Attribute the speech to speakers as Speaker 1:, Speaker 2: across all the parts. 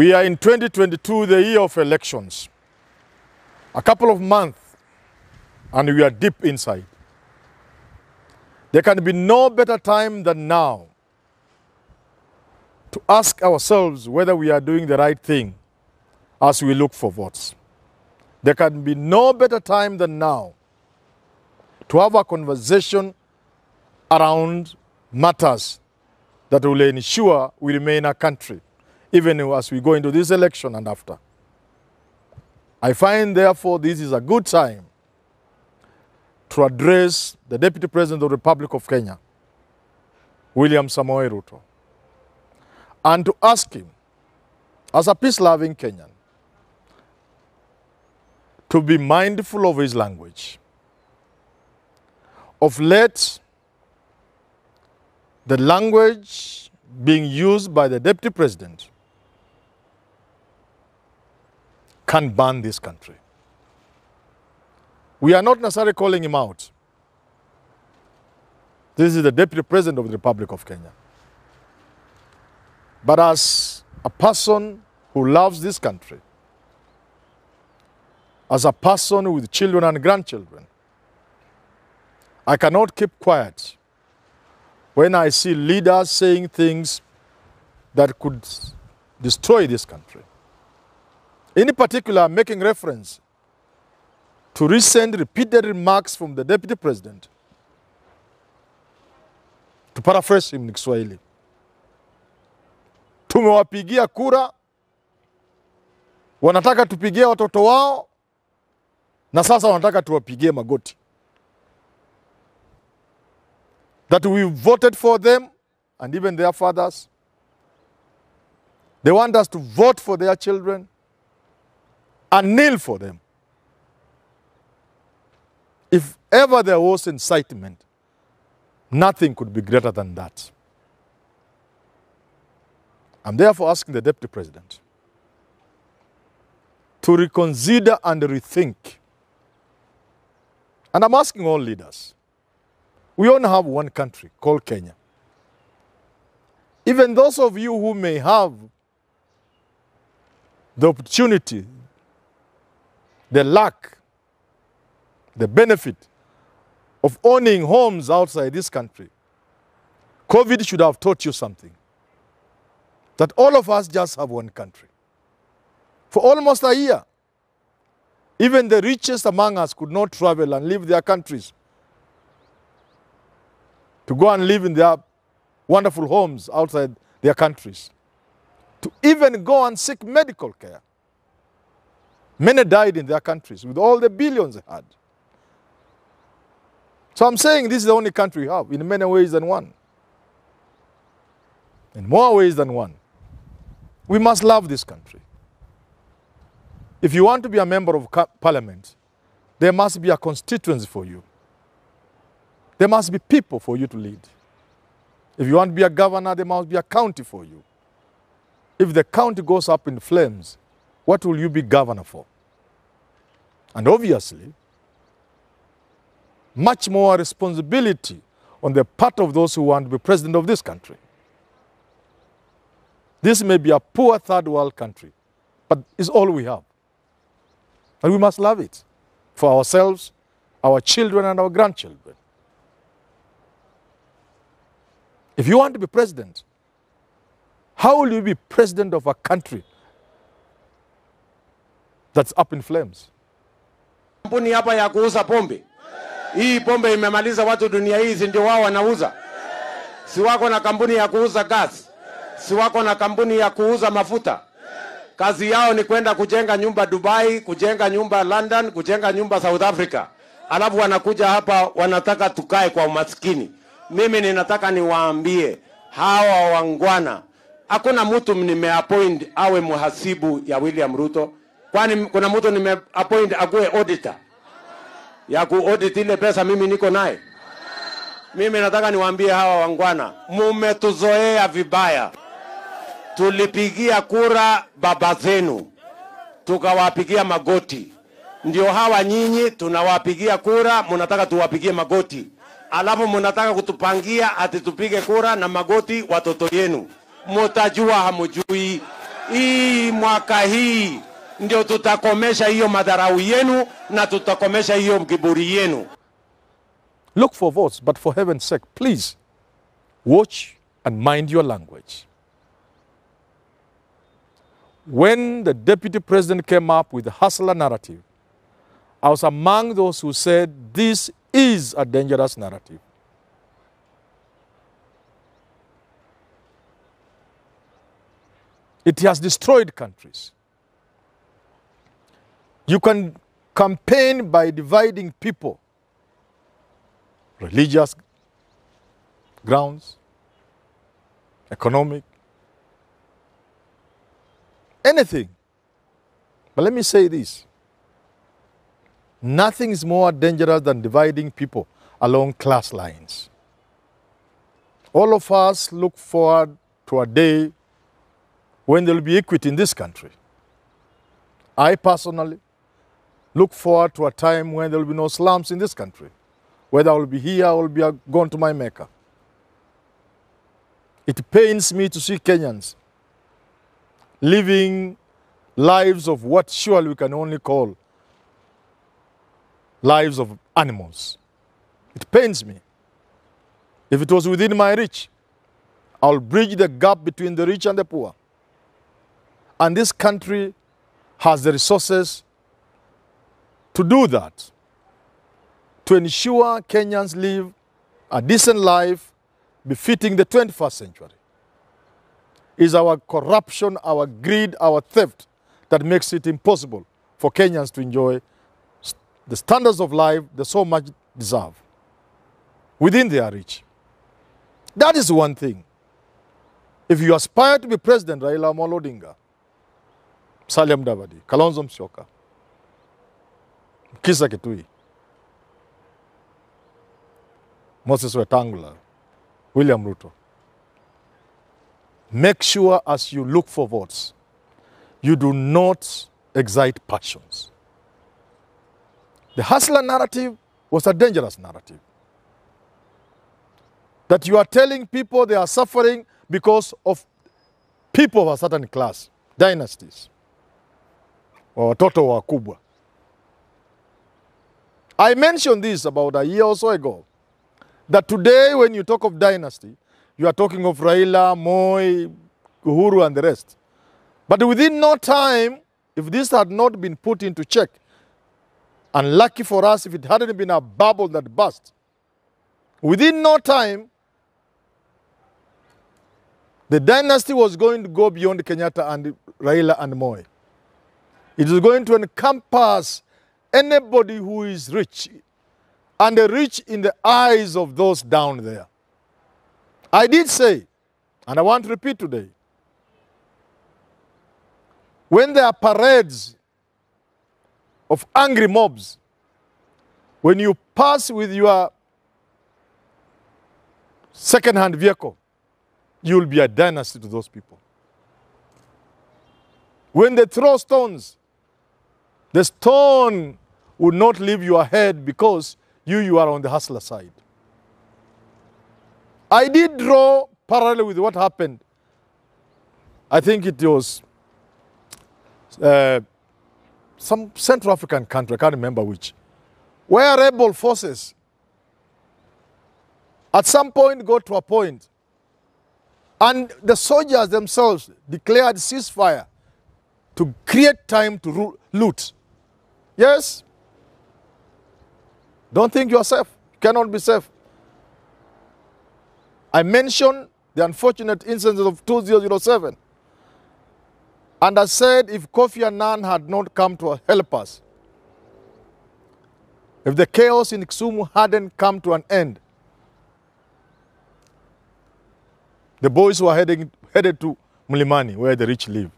Speaker 1: We are in 2022, the year of elections. A couple of months and we are deep inside. There can be no better time than now to ask ourselves whether we are doing the right thing as we look for votes. There can be no better time than now to have a conversation around matters that will ensure we remain a country, even as we go into this election and after. I find, therefore, this is a good time to address the Deputy President of the Republic of Kenya, William Samoei Ruto, and to ask him, as a peace-loving Kenyan, to be mindful of his language. Of late, the language being used by the Deputy President can ban this country. We are not necessarily calling him out. This is the Deputy President of the Republic of Kenya. But as a person who loves this country, as a person with children and grandchildren, I cannot keep quiet when I see leaders saying things that could destroy this country. In particular, making reference to recent repeated remarks from the Deputy President, to paraphrase him in Kiswahili. Tumewapigia kura, wanataka tupigie watoto wao, na sasa wanataka tuwapigie magoti. That we voted for them and even their fathers. They want us to vote for their children and kneel for them. If ever there was incitement, nothing could be greater than that. I'm therefore asking the Deputy President to reconsider and rethink. And I'm asking all leaders. We only have one country called Kenya. Even those of you who may have the opportunity, the luck, the benefit of owning homes outside this country, COVID should have taught you something. That all of us just have one country. For almost a year, even the richest among us could not travel and leave their countries to go and live in their wonderful homes outside their countries, to even go and seek medical care. Many died in their countries with all the billions they had. So I'm saying this is the only country we have, in many ways than one. In more ways than one. We must love this country. If you want to be a member of parliament, there must be a constituency for you. There must be people for you to lead. If you want to be a governor, there must be a county for you. If the county goes up in flames, what will you be governor for? And obviously, much more responsibility on the part of those who want to be president of this country. This may be a poor third world country, but it's all we have. And we must love it for ourselves, our children, and our grandchildren. If you want to be president, how will you be president of a country that's up in flames?
Speaker 2: Kampuni hapa ya kuuza pombe. Hii pombe imemaliza watu dunia hii, ndio wao wanauza. Si wako na kampuni ya kuuza gas. Si wako na kampuni ya kuuza mafuta. Kazi yao ni kwenda kujenga nyumba Dubai, kujenga nyumba London, kujenga nyumba South Africa. Alafu wanakuja hapa wanataka tukae kwa umaskini. Mimi ninataka niwaambie hawa wangwana, hakuna mtu nimeappoint awe muhasibu ya William Ruto. Kwani kuna mtu nimeappoint akuwe auditor ya kuaudit ile pesa mimi niko naye? Mimi nataka niwaambie hawa wangwana, mumetuzoea vibaya. Tulipigia kura baba zenu, tukawapigia magoti. Ndio hawa nyinyi tunawapigia kura, mnataka tuwapigie magoti. Alafu mnataka kutupangia ati tupige kura na magoti watoto yenu. Mtajua hamjui. hii mwaka hii ndio tutakomesha hiyo madharau yenu na tutakomesha hiyo kiburi yenu.
Speaker 1: Look for votes, but for heaven's sake, please watch and mind your language. When the deputy president came up with the hustler narrative, I was among those who said this is a dangerous narrative. It has destroyed countries. You can campaign by dividing people, religious grounds, economic, anything. But let me say this. Nothing is more dangerous than dividing people along class lines. All of us look forward to a day when there will be equity in this country. I personally look forward to a time when there will be no slums in this country. Whether I will be here or will be gone to my Mecca. It pains me to see Kenyans living lives of what surely we can only call lives of animals. It pains me. If it was within my reach, I'll bridge the gap between the rich and the poor. And this country has the resources to do that, to ensure Kenyans live a decent life befitting the 21st century. It's our corruption, our greed, our theft that makes it impossible for Kenyans to enjoy the standards of life they so much deserve within their reach. That is one thing. If you aspire to be President, Raila Amolo Odinga, Musalia Mudavadi, Kalonzo Musyoka, Kizza Kitui, Moses Wetangula, William Ruto, make sure as you look for votes, you do not excite passions. The hustler narrative was a dangerous narrative. That you are telling people they are suffering because of people of a certain class, dynasties, or watoto wakubwa. I mentioned this about a year or so ago, that today when you talk of dynasty, you are talking of Raila, Moi, Uhuru and the rest. But within no time, if this had not been put into check, and lucky for us if it hadn't been a bubble that burst, within no time, the dynasty was going to go beyond Kenyatta and Raila and Moi. It is going to encompass anybody who is rich, and rich in the eyes of those down there. I did say, and I want to repeat today, when there are parades of angry mobs, when you pass with your second-hand vehicle, you will be a dynasty to those people. When they throw stones, the stone will not leave your head because you are on the hustler side. I did draw parallel with what happened. I think it was some Central African country, I can't remember which, where rebel forces at some point got to a point and the soldiers themselves declared ceasefire to create time to loot. Yes? Don't think you are safe. You cannot be safe. I mentioned the unfortunate incident of 2007. And I said if Kofi Annan had not come to help us, if the chaos in Kisumu hadn't come to an end, the boys were headed to Mlimani, where the rich live.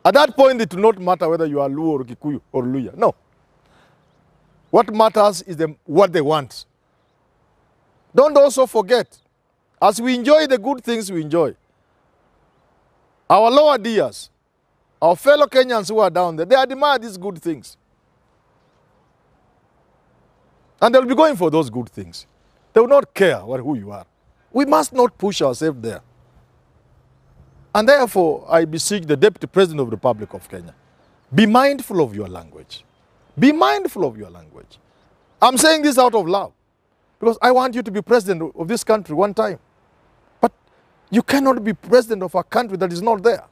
Speaker 1: At that point, it will not matter whether you are Luo or Kikuyu or Luya. No. What matters is what they want. Don't also forget, as we enjoy the good things we enjoy, our lower tiers, our fellow Kenyans who are down there, they admire these good things. And they'll be going for those good things. They will not care who you are. We must not push ourselves there. And therefore, I beseech the Deputy President of the Republic of Kenya, be mindful of your language. Be mindful of your language. I'm saying this out of love, because I want you to be president of this country one time. But you cannot be president of a country that is not there.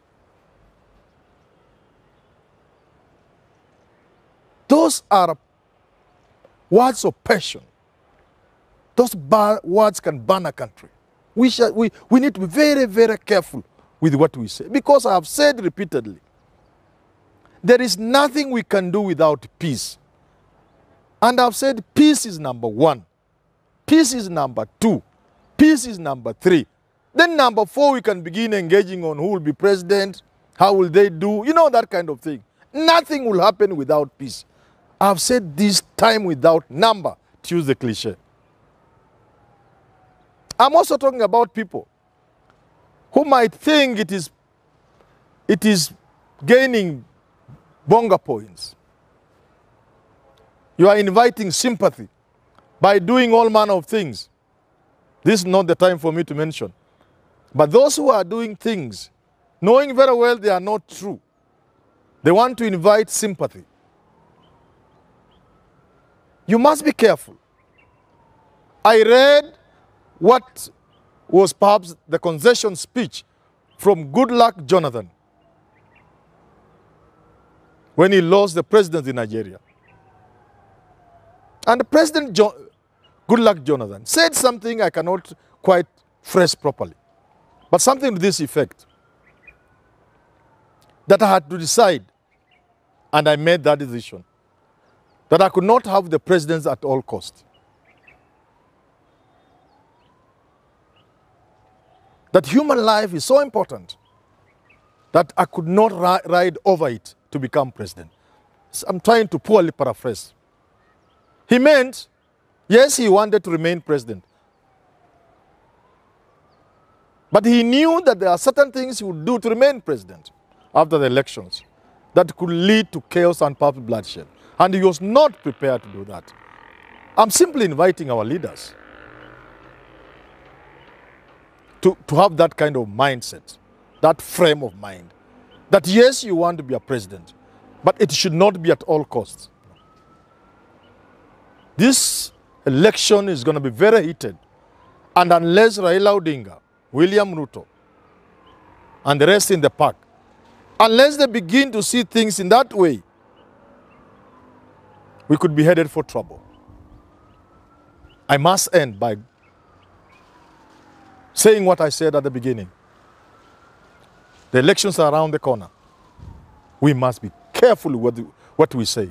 Speaker 1: Those are words of passion. Those words can burn a country. We need to be very, very careful with what we say. Because I have said repeatedly, there is nothing we can do without peace. And I've said peace is number one. Peace is number two. Peace is number three. Then number four, we can begin engaging on who will be president, how will they do, you know, that kind of thing. Nothing will happen without peace. I've said this time without number, to use the cliche. I'm also talking about people who might think it is gaining bonga points. You are inviting sympathy by doing all manner of things. This is not the time for me to mention. But those who are doing things, knowing very well they are not true, they want to invite sympathy. You must be careful. I read what was perhaps the concession speech from Goodluck Jonathan when he lost the presidency in Nigeria. And President Goodluck Jonathan said something I cannot quite phrase properly, but something to this effect, that I had to decide, and I made that decision, that I could not have the presidency at all costs. That human life is so important that I could not ride over it to become president. So I'm trying to poorly paraphrase. He meant, yes, he wanted to remain president. But he knew that there are certain things he would do to remain president after the elections that could lead to chaos and perhaps bloodshed. And he was not prepared to do that. I'm simply inviting our leaders to have that kind of mindset, that frame of mind, that yes, you want to be a president, but it should not be at all costs. This election is going to be very heated, and unless Raila Odinga, William Ruto, and the rest in the pack, unless they begin to see things in that way, we could be headed for trouble. I must end by saying what I said at the beginning. The elections are around the corner. We must be careful with what we say.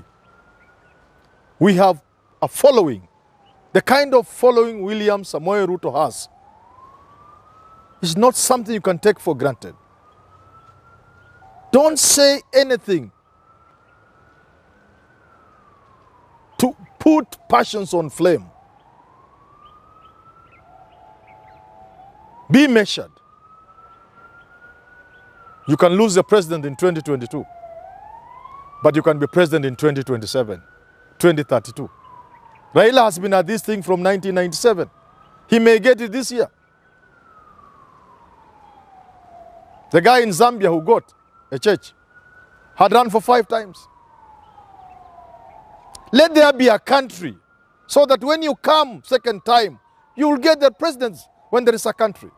Speaker 1: We have a following. The kind of following William Samoei Ruto has is not something you can take for granted. Don't say anything to put passions on flame. Be measured. You can lose the president in 2022, but you can be president in 2027, 2032. Raila has been at this thing from 1997. He may get it this year. The guy in Zambia who got a church had run for 5 times. Let there be a country so that when you come second time, you will get the presidency when there is a country.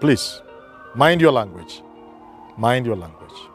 Speaker 1: Please, mind your language. Mind your language.